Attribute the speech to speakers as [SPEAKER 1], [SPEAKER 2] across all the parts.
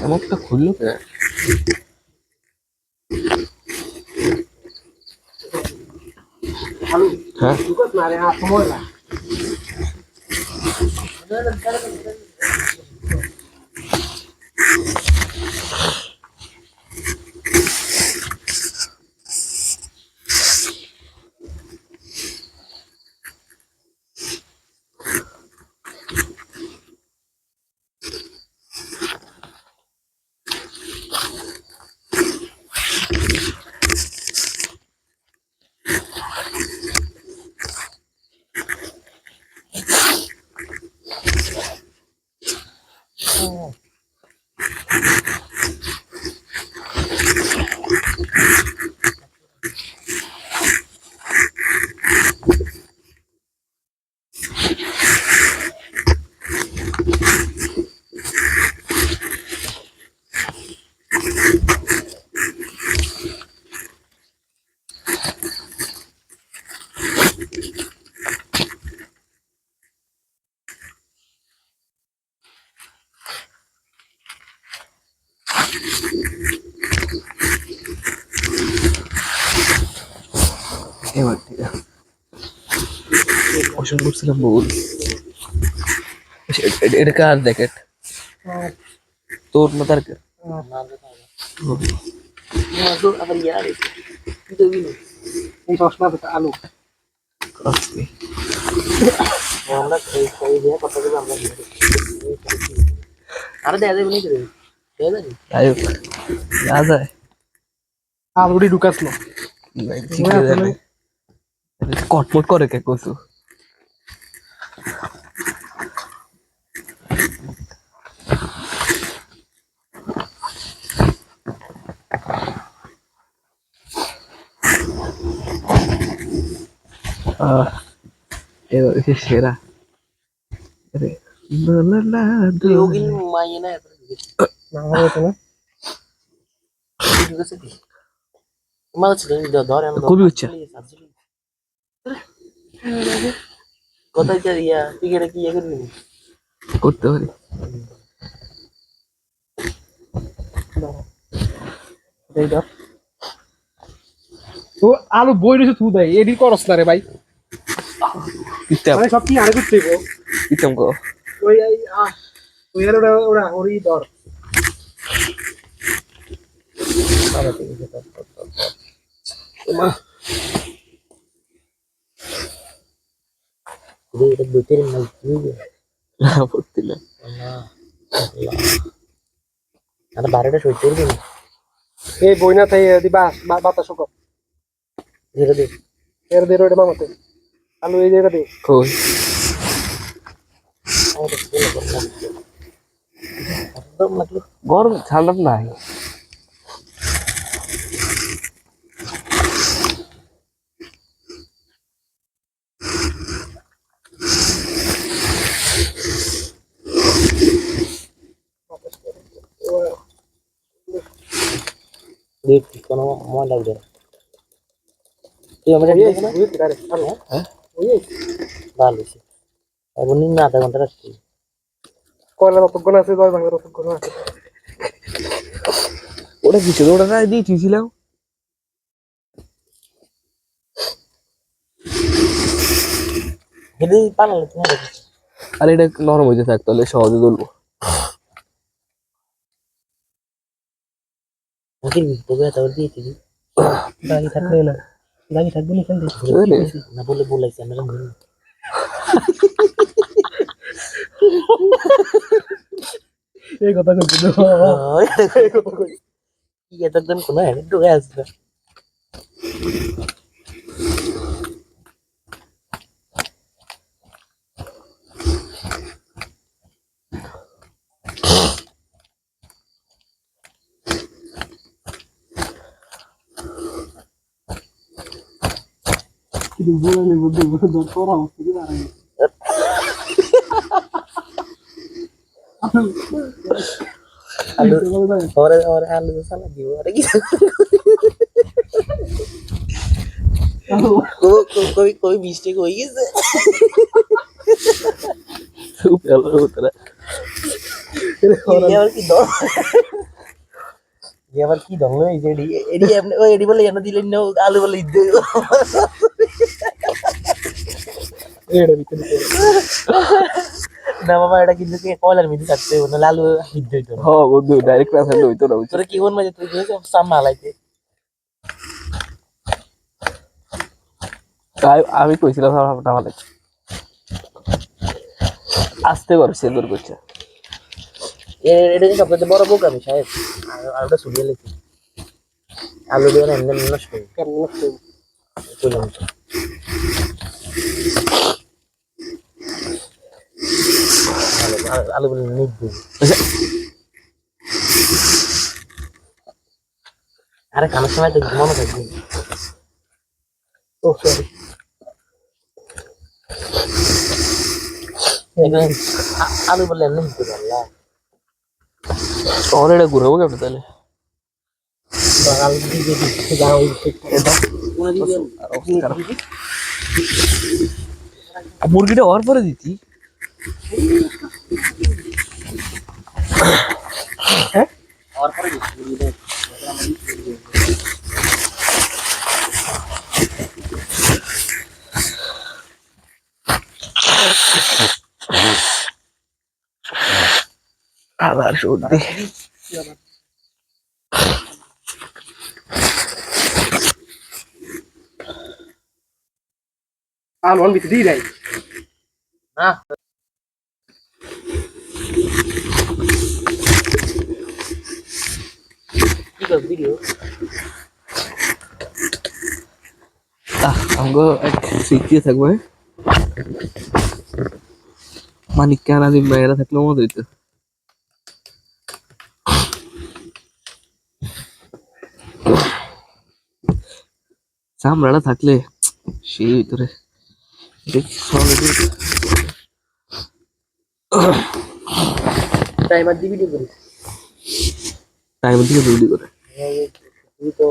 [SPEAKER 1] আমারটা খুললো কে? হ্যাঁ এবার ঠিক আছে। ওষুধ করছিলাম বল এটা কার জ্যাকেট তোর না তার
[SPEAKER 2] এই চশমা আলু আমরা খাই দিয়ে কথা বলবো আমরা আরে দেয়া যাবে নি দেয়া যাবে
[SPEAKER 1] যায়
[SPEAKER 2] আলুড়ি ঢুকাসলো
[SPEAKER 1] কটমট করে কে কসু এবার সেরা
[SPEAKER 2] যোগিন মাইয়ে না না হতো না মাল ছিল ধরে
[SPEAKER 1] খুবই উচ্চা
[SPEAKER 2] কোথায় যা ইয়া টিকেটে কি ইয়ে করবি
[SPEAKER 1] করতে পারি
[SPEAKER 2] তো আলু বই রয়েছে তুই দেয় এডি করস না রে ভাই মানে সব কি আরে করতে গো
[SPEAKER 1] ইতাম গো
[SPEAKER 2] ওই ওই আর ওরা ওরা ওরই ধর মা এটা বুতের না
[SPEAKER 1] না পড়তে না
[SPEAKER 2] আর বারোটা সই করবি এই বইনা তাই দিবা বাতাস কর ধীরে ধীরে এর ধীরে ওটা মামাতে আলু এই জায়গা দে
[SPEAKER 1] কই গরম ঠান্ডা নাই
[SPEAKER 2] দেখ কোনো মন লাগবে তুই আমরা হ্যাঁ ভালো আছে এখন নিম্ন আধা ঘন্টা রাখছি কয়লা রতক্ষণ আছে 10 ভাঙের রতক্ষণ আছে
[SPEAKER 1] ওটা কিছু ওটা না দিয়ে দিয়েছিলাম
[SPEAKER 2] যদি পালালে তুমি
[SPEAKER 1] আর এটা নরম হইতে থাক তাহলে সহজে তুলবো
[SPEAKER 2] নাকি তোকে এত দিয়ে দিবি দাগি থাকবে না দাগি থাকবে না কেন না বলে বলাইছি আমরা এই কথা কইছি এই কথা কই কি এতক্ষণ কোনো হেড ঢুকে আসবে কিন্তু বলে বলতে দর করা হচ্ছে কি দাঁড়ায় আলু और आलू साला दियो अरे की কই মিস্টেক হয়ে গেছে।
[SPEAKER 1] চুপ এলো তোরা
[SPEAKER 2] আবার কি দর আবার কি দল হয়েছে এডি এডি এমনি ও এডি বলে এনে দিলেন না আলু বলে ইদ্দে
[SPEAKER 1] এড়ে ভিতরে
[SPEAKER 2] না বাবা এটা কিন্তু কয়লার মধ্যে থাকতে হবে না আলু ইদ্দে হইতো না।
[SPEAKER 1] হ্যাঁ বন্ধু ডাইরেক্ট না ফেললে হইতো না বুঝছো
[SPEAKER 2] তোরা কি কোন মাঝে তুই গেছিস সামনে হালাইতে
[SPEAKER 1] তাই আমি কইছিলাম আমার ভালো আসতে পারো সে দূর করছে
[SPEAKER 2] এটা যে সবচেয়ে বড় বোকা আমি সাহেব আলুটা সুলিয়ে লেছি আলু দিয়ে না এমনি নষ্ট হয়ে কেন নষ্ট কইলাম তো আলু বলে নিক দিবি আরে খানার সময় তো মনে থাকবে ও সরি আলু বলে এমনি দিতে পারলা
[SPEAKER 1] और एड़ा घुराबो কেমনে তাহলে
[SPEAKER 2] আলু দিয়ে দিতে যাও এটা কোন দিকে
[SPEAKER 1] মুরগিটা और পরে দিতি
[SPEAKER 2] হ্যাঁ আর পরে দিতে
[SPEAKER 1] আবার সর্দি আলু অন ভিতরে দিই
[SPEAKER 2] না কি কর ভিডিও
[SPEAKER 1] আমগো এক সিকিয়ে থাকবো মানিক কেন আজ মেয়েরা থাকলেও মজা হইতো চামড়াটা থাকলে সেই ভিতরে
[SPEAKER 2] টাইমার দিয়ে ভিডিও করিস
[SPEAKER 1] টাইম থেকে ভিডিও করে
[SPEAKER 2] তুই তো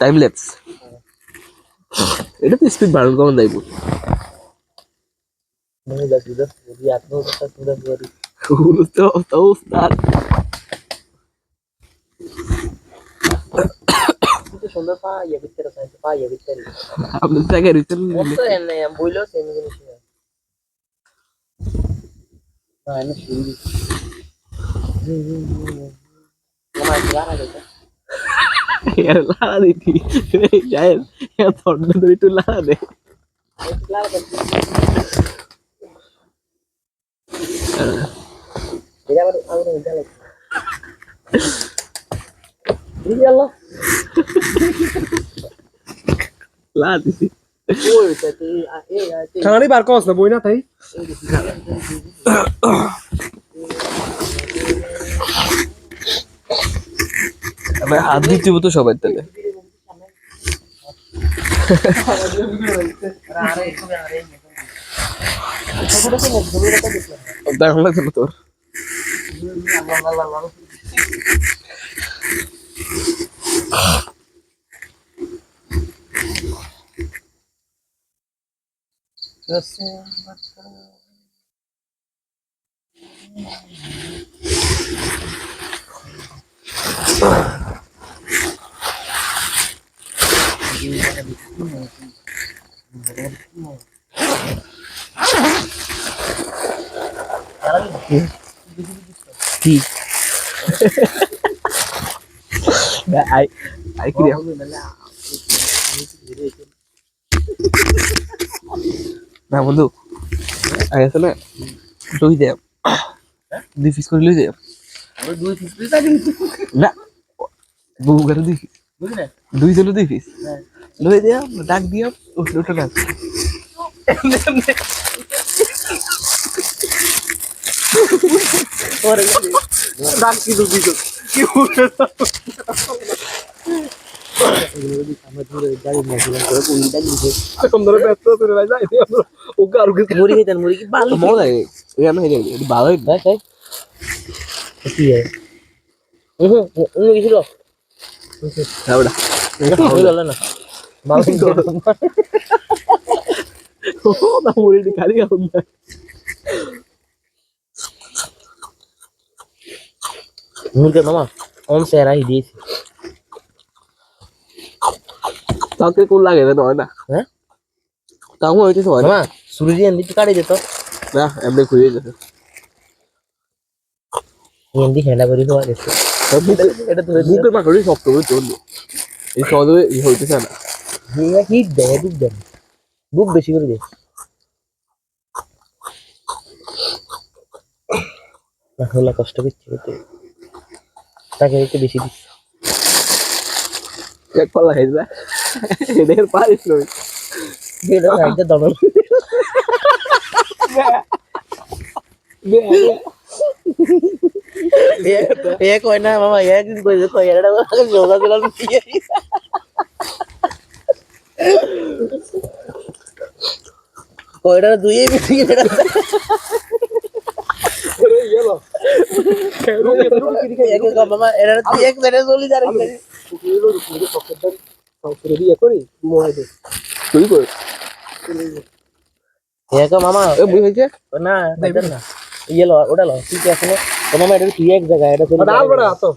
[SPEAKER 1] টাইম ল্যাপস এটা তো স্পিড বাড়ানো কেমন দেয়
[SPEAKER 2] नहीं दस दस भी आत्मा होता है दस बारी
[SPEAKER 1] तो उस्ताद
[SPEAKER 2] itu sunder pa ya bitter saya pa ya bitter
[SPEAKER 1] हमने क्या कह रही थी
[SPEAKER 2] itu yang boilo sih mungkin sih nah ini sih cuma sekarang aja
[SPEAKER 1] यार ला दी थी शायद यार थोड़ा तो इतु ला दे
[SPEAKER 2] tidak ada aku udah jalan ini Allah
[SPEAKER 1] ला दी थी
[SPEAKER 2] oi tapi
[SPEAKER 1] खाने बार कौन सा बोई ना था मैं हाथ दी थी वो तो शोभा इतने दाखला चलो तो ठीक आई क्रिया না বন্ধু আগে না লই দে দুই পিস করে লই দে
[SPEAKER 2] দুই পিস পিস আগে
[SPEAKER 1] না বউ করে দুই
[SPEAKER 2] বুঝলে
[SPEAKER 1] দুই জন দুই পিস লই দে ডাক দিয়া ওটা না
[SPEAKER 2] ওরে
[SPEAKER 1] ডাক কি দুই জন কি বলে তোমরা ব্যস্ত করে যাই ও কারু কি
[SPEAKER 2] মুড়ি খেতেন মুড়ি কি ভালো
[SPEAKER 1] মজা লাগে এখানে হেরে এটি ভালো
[SPEAKER 2] ভাই খাই কি है কিছু
[SPEAKER 1] হ্যাঁ
[SPEAKER 2] হয়ে গেল না মালকিন
[SPEAKER 1] না মুড়ি খালি খাওয়া না
[SPEAKER 2] মুরগি মামা অন সেরাই দিয়েছি
[SPEAKER 1] তাকে কোন লাগে না হয় না
[SPEAKER 2] হ্যাঁ
[SPEAKER 1] তাও হইতে হয় না
[SPEAKER 2] মামা সুরজি এন্দি কাটে যেত
[SPEAKER 1] না এমনি খুঁজে যেতে
[SPEAKER 2] এন্দি খেলা করি হওয়া গেছে এটা তো
[SPEAKER 1] বুকের পাকড়ি শক্ত করে চললো এই সহজে হইতেছে না
[SPEAKER 2] হিট দেয় বুক দেয় বুক বেশি করে দে না হলে কষ্ট করছি তাকে একটু বেশি দিস
[SPEAKER 1] এক পাল্লা খাইছে এদের পারিস নই
[SPEAKER 2] এটা রাইতে দমন এক হয় না মামা একদিন কই কই এটা যোগা দিলাম কয়টা দুইয়ে বেশি এটা মামা এটা তুই এক জায়গায় চলি যার
[SPEAKER 1] তুই কর
[SPEAKER 2] এক মামা
[SPEAKER 1] এ বুঝ হয়েছে
[SPEAKER 2] না না ইয়ে লো ওটা লো ঠিক আছে তো মামা এটা তুই এক জায়গায় এটা চলি
[SPEAKER 1] ডাল বড়া তো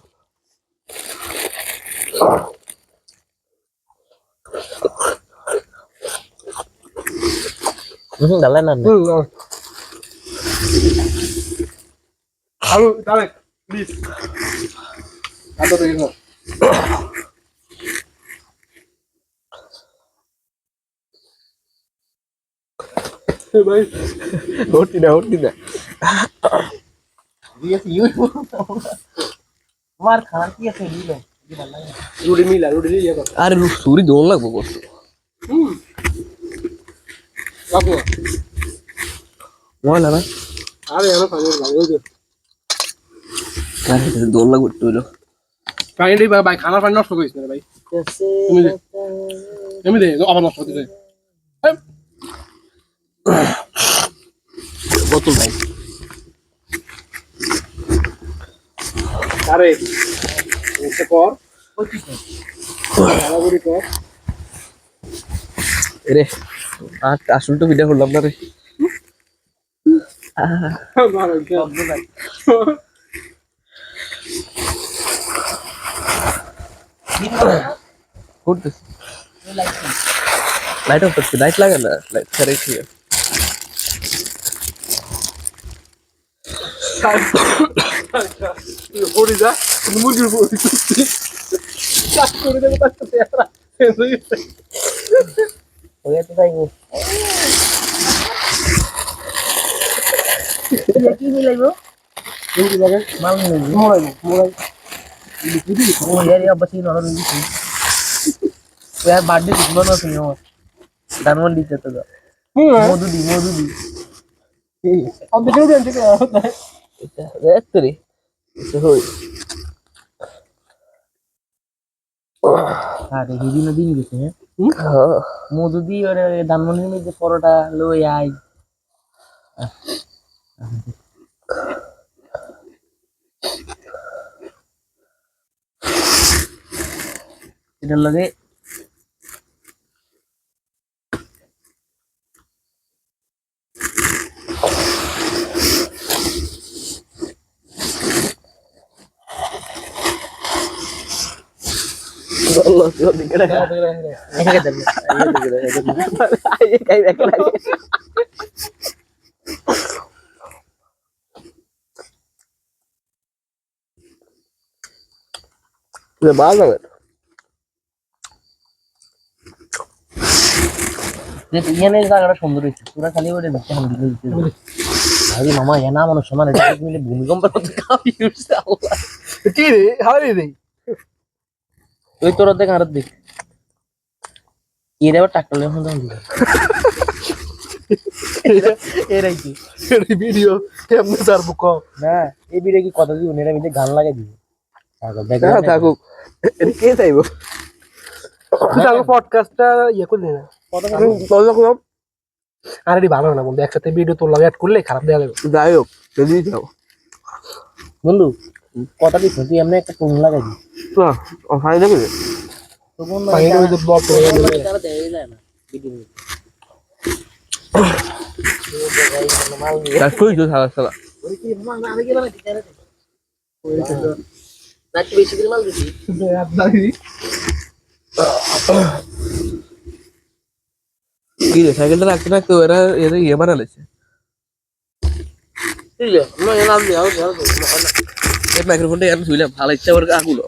[SPEAKER 2] ডালে না
[SPEAKER 1] আলু তাহলে প্লিজ আদা তো এনো ভাই হটি না
[SPEAKER 2] দিয়েছি ইউ মার খানা কি আছে দিলো
[SPEAKER 1] রুটি মিলা রুটি দিয়ে কর আরে সুরি দোন লাগবো কষ্ট লাগবো ময়লা না আরে এনো পানি লাগবে যে আরে দোন লাগবে একটু হলো পানি দিই ভাই খানা পানি নষ্ট করিস না ভাই তুমি দে আবার নষ্ট করতে বোতল ভাই আরে এটা কর রে আসল তো ভিডিও করলাম না রে লাইট অফ করছি লাইট লাগে না লাইট ছাড়াই ঠিক আছে মুরগির করে দেবো তার সাথে
[SPEAKER 2] ওই তো তাই কি লাগলো কি লাগে মাল নেই মোড়াই यार ये बच्ची नॉर्मल नहीं थी यार बर्थडे कितना ना थी और दानवन दी जाता था मोदू दी अब देखो जानते क्या होता है
[SPEAKER 1] देख तेरी इसे होई
[SPEAKER 2] हाँ देखिए भी नदी नहीं देते हैं मोदू दी और दानवन में जो परोटा लो यार इधर लगे
[SPEAKER 1] Allah tuh dikira ya.
[SPEAKER 2] Ini kan tadi.
[SPEAKER 1] Ayo kayak lagi. Udah banget.
[SPEAKER 2] এখানে জায়গাটা সুন্দর হয়েছে পুরা খালি ওটা দেখতে হাম দিতে আরে মামা এ না মানুষ সমান এটা মিলে ভূমিকম্পের মতো কাঁপি উঠছে আল্লাহ
[SPEAKER 1] কি রে হারি রে
[SPEAKER 2] ওই তোর দেখ আর দেখ এর আবার টাকলে এখন দাম দিবে এরাই কি
[SPEAKER 1] এই ভিডিও কেমনে ছাড়বো কও
[SPEAKER 2] না এই ভিডিও কি কথা দিও এর মধ্যে গান লাগাই দিবে দেখ
[SPEAKER 1] থাকুক এটা কে চাইবো থাকুক পডকাস্টটা ইয়ে করে দে না কথা আরে ভালো না বন্ধু একসাথে ভিডিও তোর লাগে অ্যাড করলে খারাপ দেয়া যাবে যাই হোক যদি যাও
[SPEAKER 2] বন্ধু কথা দিস তুই এমনি একটা টোন লাগাই দি
[SPEAKER 1] না ফাইন দেবে পানির মধ্যে বরফ হয়ে গেল
[SPEAKER 2] তারা দেয় যায় না ভিডিও
[SPEAKER 1] তার কই তো সারা সারা
[SPEAKER 2] ওই কি মাল আমি কি বানাই দিতে না কি বেশি করে মাল দিছি
[SPEAKER 1] কি রে সাইকেলটা রাখতে রাখতে ওরা এরা ইয়ে বানালেছে
[SPEAKER 2] ঠিক আছে মই নাম দিও যাও
[SPEAKER 1] এই মাইক্রোফোনটা এর শুইলাম ভালো ইচ্ছা করে আগুলো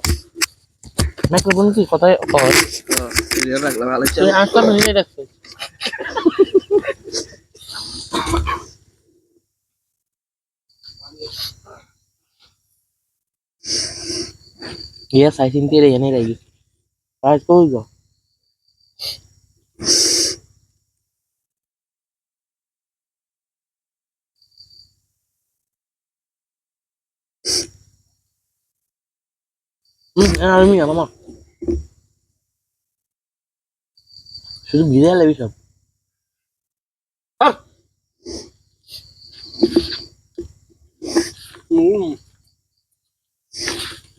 [SPEAKER 2] মাইক্রোফোন কি কথাই কয়
[SPEAKER 1] এর রাখলাম ভালো ইচ্ছা
[SPEAKER 2] তুই আস্তে মিনিটে রাখছিস Yes, I think तेरे ये नहीं रहेगी आज तो होगा আমি আমার শুধু ভিজে লাগবে সব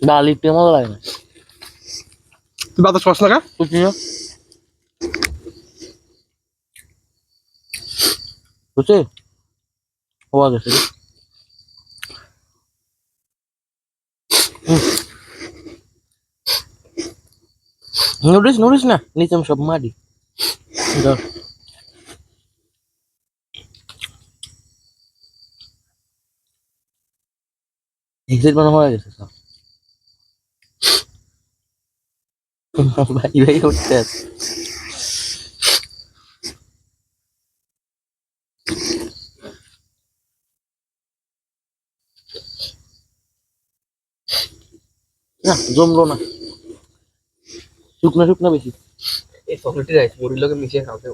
[SPEAKER 2] ডাল ইটে মজা লাগে না
[SPEAKER 1] তুই বাতাস পাস না কা
[SPEAKER 2] বুঝছিস বুঝছিস হওয়া গেছে নোটিস না নিচে সব মাটি ধর এক্সিট বানানো হয়ে গেছে সব ভাই ভাই উঠতে আছে না জমলো না শুকনা বেশি
[SPEAKER 1] এই চকলেটটি রাইস মুড়ির লগে মিশিয়ে খাওয়াতে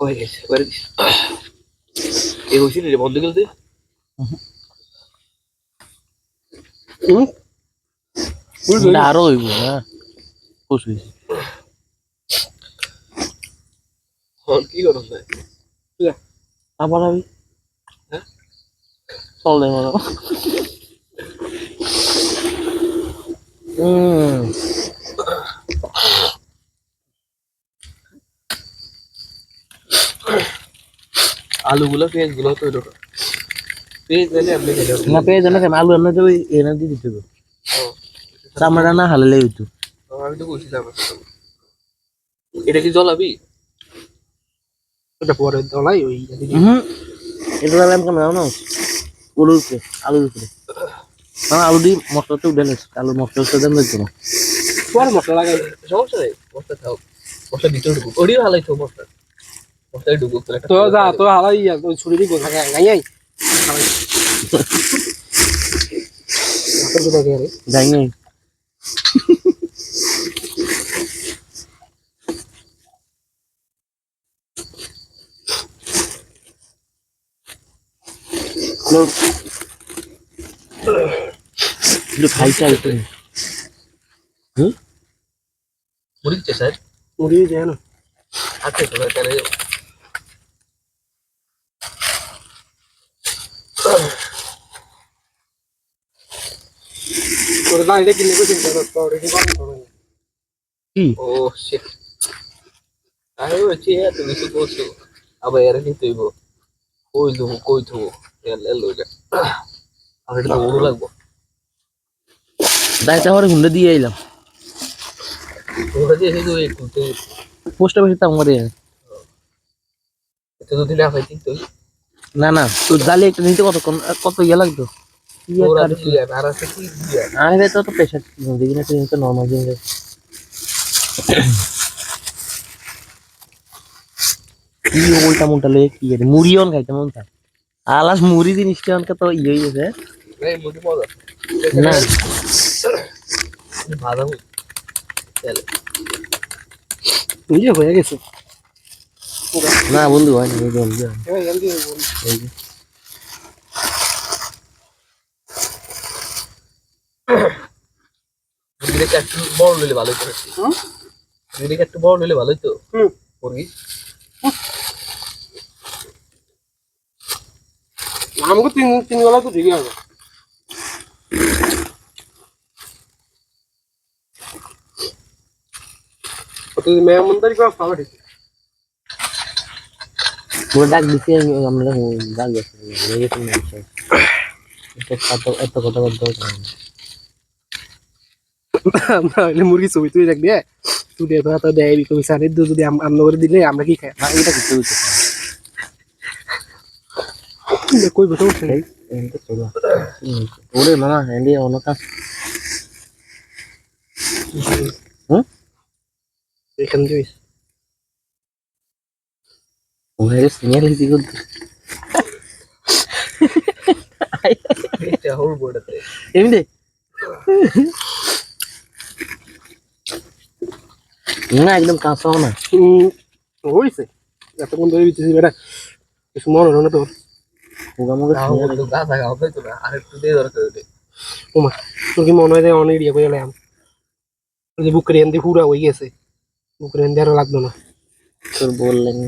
[SPEAKER 1] হয়ে গেছে এবারে এই হয়েছিল রে বন্ধ গেলতে
[SPEAKER 2] আরো হইব হ্যাঁ খুশ হয়েছে
[SPEAKER 1] কি করো ভাই
[SPEAKER 2] আবার আমি চল দে মারো
[SPEAKER 1] আলুগুলো পেঁয়াজগুলো তো এটা পেঁয়াজ দিলে আপনি খেলে
[SPEAKER 2] না পেয়ে জানা কেন আলু এনে দেবে এনে দিয়ে দিতে হবে চামড়া না হালালে হইতো
[SPEAKER 1] আমি তো বলছিলাম এটা কি জ্বলাবি এটা পরে জ্বলাই ওই
[SPEAKER 2] এটা আমি কেন না আলুর উপরে আলু দিয়ে মশলা তো উঠে নিচ্ছে আলু মশলা দেন দেখতো না
[SPEAKER 1] পরে মশলা লাগাই সমস্যা নেই মশলা খাও মশলা ভিতরে ঢুকুক ওরিও হালাই তো মশলায় ঢুকুক তো যা তো হালাই ওই ছুরি দিয়ে গোছা খাই নাই
[SPEAKER 2] যাই নাই খাই চাই
[SPEAKER 1] মুড়ি দিচ্ছে স্যার মুড়ি যায় না আচ্ছা তো কেন তোর দাঁড়িয়ে কিনে কই চিন্তা করতে অলরেডি বানানো
[SPEAKER 2] কি
[SPEAKER 1] ও শিট আরে ওই এত কিছু করছো আবার এর কি তুইব কই থবো এলো এটা আর এটা ওড়ো লাগবো
[SPEAKER 2] দাইটা হরে হুন্ডে দিয়ে আইলাম
[SPEAKER 1] ওরা যে হেদো একটু
[SPEAKER 2] পোস্ট অফিসে তো আমারে
[SPEAKER 1] এত তো দিলে পাইতি তুই
[SPEAKER 2] না তো জালি একটা নিতে কত ইয়া লাগতো
[SPEAKER 1] ওরা দিয়ে আর আছে কি দিয়ে
[SPEAKER 2] আরে তো প্রেসার দেখি না তো নরমাল জিনিস কি উল্টা মুল্টা লয়ে কি রে মুড়িও খাইতে মন চায় আলাস মুড়ি জিনিসটা অনকে তো ইয়ে হয়েছে
[SPEAKER 1] এই মুড়ি মজা
[SPEAKER 2] না
[SPEAKER 1] ভালো চলে তুই হয়ে গেছে
[SPEAKER 2] না বন্ধু হয় না বন্ধু
[SPEAKER 1] মুড়িটা একটু বড় হলে ভালো করে মুড়িটা একটু বড় হলে ভালোই তো মুরগি আমাকে তিন বেলা তো ঠিকই হবে মেহমানদারি করা খাবার ঠিক
[SPEAKER 2] পুরো ডাক দিছি আমরা ডাক দিছি এত কথা বলতে
[SPEAKER 1] আমরা হইলে মুরগি ছবি তুই দেখ দিয়ে তুই দিয়ে তো দেয় কবি সারির যদি আমরা করে দিলে আমরা কি খাই
[SPEAKER 2] না এটা কিছু হচ্ছে
[SPEAKER 1] কই বসে উঠছে
[SPEAKER 2] ওরে মামা হ্যান্ডি অন্য কাজ
[SPEAKER 1] এখান দিয়ে
[SPEAKER 2] ওরে সিনিয়র লিখি করতে
[SPEAKER 1] এটা হোল বোর্ডতে
[SPEAKER 2] এমনি না একদম কাঁচা না
[SPEAKER 1] হইছে এতক্ষণ ধরে দিতেছি বেটা কিছু মনে হলো না তোর
[SPEAKER 2] মুগামুগা
[SPEAKER 1] গাছা খাওয়া তো না আর একটু দিয়ে দরকার ওমা তোর কি মনে হয় যে অনেক ইয়ে করে এলাম যে বুকের এন্দি পুরা হয়ে গেছে বুকের এন্দি আরো লাগতো না
[SPEAKER 2] তোর বললেন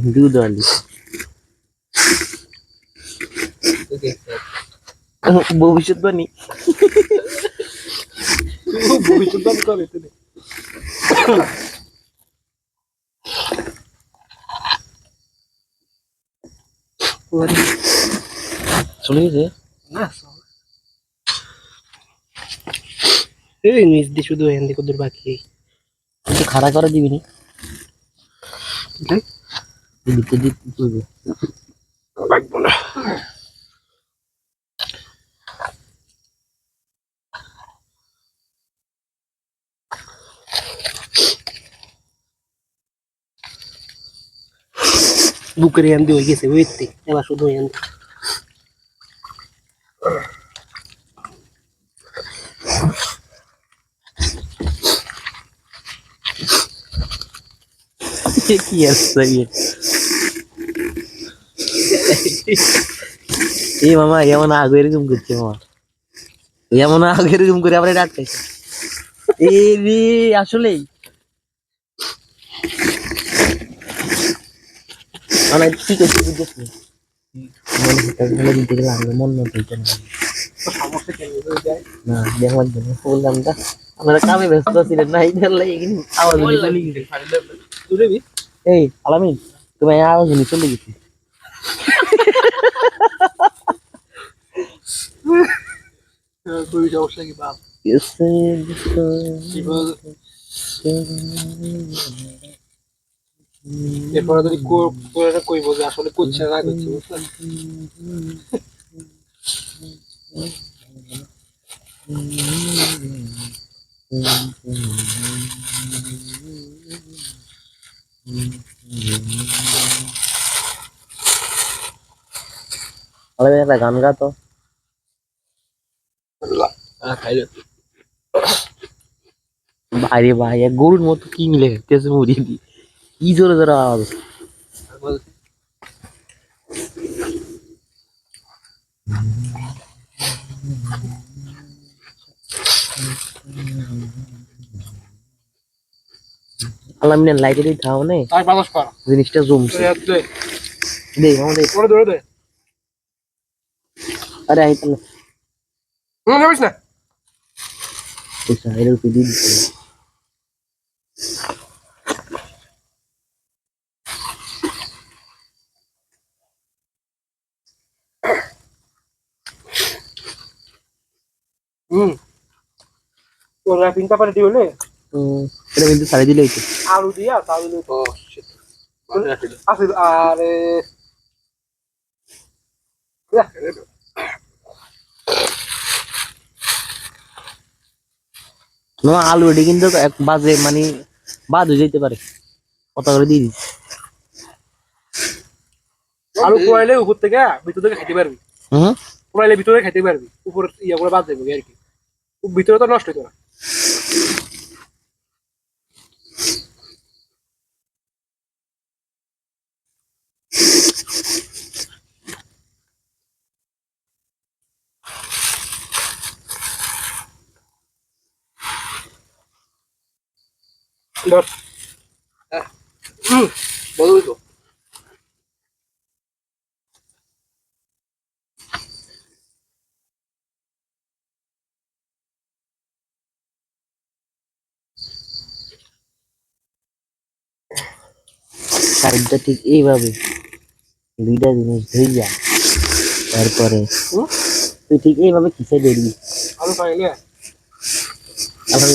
[SPEAKER 2] দুধ আলি ভবিষ্যৎবাণী
[SPEAKER 1] ভবিষ্যৎবাণী করে তুমি
[SPEAKER 2] চলে গেছে
[SPEAKER 1] না এই নিজ দিয়ে শুধু এন্দি কত বাকি
[SPEAKER 2] একটু খাড়া করে দিবি নি দিতে দিতে করবে
[SPEAKER 1] লাগবো না বুকের এন্দি হয়ে গেছে ওইতে এবার শুধু এন্দি
[SPEAKER 2] কি আছে এই মামা এমন আগে এরকম করছে মামা এমন আগে এরকম করে আবার এটা আটকাইছে এই রে আসলেই মানে কি করছি বুঝছিস মনে হতে গেলে দিতে গেলে আগে মন মতো হইতো না দেখবার জন্য বললাম না আমরা কামে ব্যস্ত ছিলেন না এই ধরলে এখানে আওয়াজ চলে গেছে এই আলামিন তুমি আওয়াজ শুনে চলে গেছি
[SPEAKER 1] খুবই সমস্যা কি বাপ এরপরে যদি কইব যে আসলে করছে না করছে বুঝলেন
[SPEAKER 2] আলামিন একটা গান গা তো ভাই ভাই গরুর মতো কি মিলে খেতেছে মুড়ি দি কি জোরে জোরে আওয়াজ আলামিনের লাইটে দিয়ে থাও নে
[SPEAKER 1] তাই বাতাস কর
[SPEAKER 2] জিনিসটা জমছে দেখ আমাদের
[SPEAKER 1] ওরে ধরে দে
[SPEAKER 2] আরে আই তাহলে
[SPEAKER 1] যাবিস না
[SPEAKER 2] পয়সা এর উপর দিয়ে দিতে
[SPEAKER 1] ওর র্যাপিং পেপার রেডি হলে
[SPEAKER 2] এটা কিন্তু ছাড়ে দিলেই তো
[SPEAKER 1] আলু দিয়া তাহলে ও শিট আসল আরে
[SPEAKER 2] না আলু এটি কিন্তু এক বাজে মানে বাদ হয়ে যেতে পারে কত করে দিয়ে দিচ্ছি
[SPEAKER 1] আলু কোয়াইলে উপর থেকে ভিতর থেকে খেতে পারবি
[SPEAKER 2] হুম
[SPEAKER 1] কোয়াইলে ভিতরে খেতে পারবি উপর ইয়া করে বাদ দেবো আর কি ভিতরে তো নষ্ট হতো না ধর বলবি তো
[SPEAKER 2] সাইডটা ঠিক এইভাবে দুইটা জিনিস ধইয়া তারপরে তুই ঠিক এইভাবে খিচে দিবি
[SPEAKER 1] আলু খাইলে
[SPEAKER 2] আবার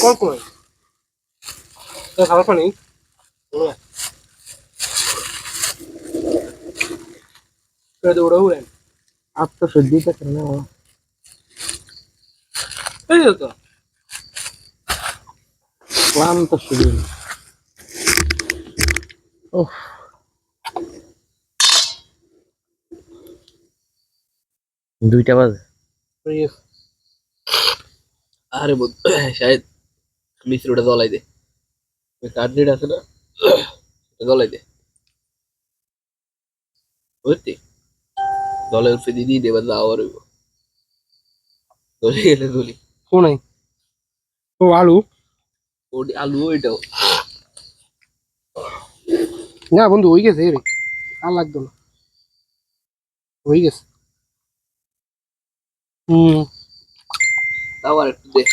[SPEAKER 1] কল কই তো খাবার পানি তো ওড়া উড়েন
[SPEAKER 2] আত্মশুদ্ধিটা কেন
[SPEAKER 1] এই তো
[SPEAKER 2] ক্লান্ত শরীর ওহ দুইটা বাজে
[SPEAKER 1] প্লিজ আরে শায়দ মিশ্রটা জ্বলাই দে ওই কার্ডেট আছে না জ্বলাই দে বুঝলি জলে উঠে দিদি দেবার যাওয়ার হইব দলে গেলে দলি কোনাই ও আলু ওটি আলু ওইটাও না বন্ধু হয়ে গেছে রে আর লাগতো না হয়ে গেছে হুম আবার একটু দে